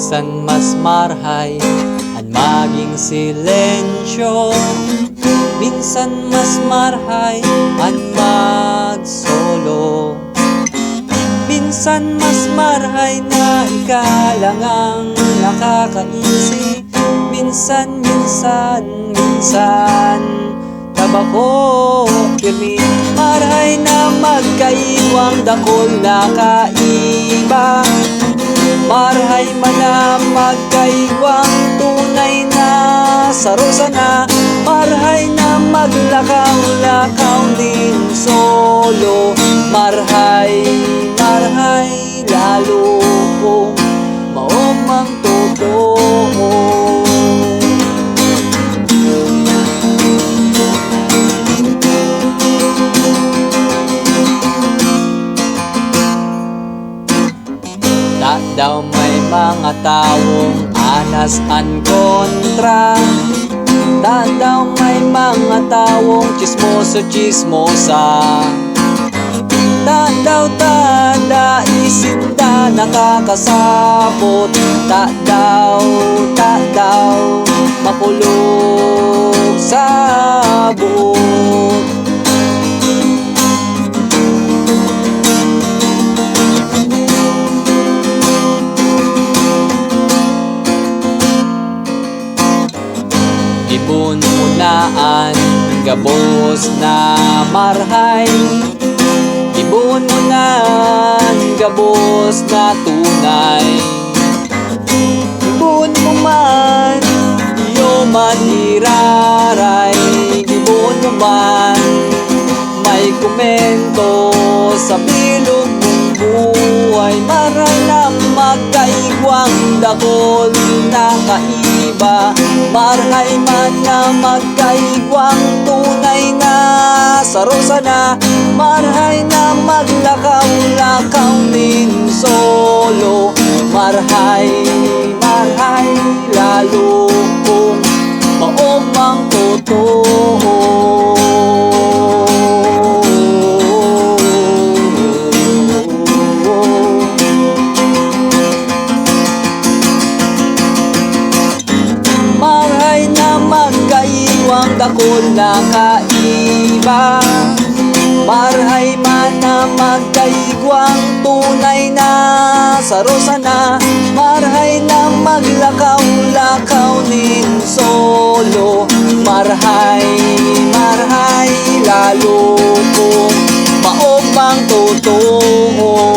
minsan mas marhay ang maging silensyo. Minsan mas marhay ang magsolo. Minsan mas marhay na ika lang ang nakakaisip. Minsan tabako pirmi. Marhay na magkaiwang dakol na kaiba. Marhay man na magkaiwang tunay na sarusa na. Marhay na maglakaw-lakaw din solo. Marhay lalo kung maong ang totoo. Daw may mga taong anas an kontra. Daw may mga taong chismosa. Daw isinda nakakasabot. Daw makulog sa buot. Ibon unaan gabos na marhay. Ibon unaan gabos na tunay. Ibon mo man iyo man iraray. Ibon mo man may komento sa bilog mong buhay. Maray na magkaigwang dakol na kaiba. Marhay man na magkaigwang tunay na sarusa na. Marhay na maglakaw-lakaw din solo. Marhay lalo kung maong ang totoo. Marhay na magkaiwang dakol na kaiba. Marhay man na magkaigwang tunay na sarusa na. Marhay na maglakaw-lakaw din solo. Marhay lalo kung maong ang totoo.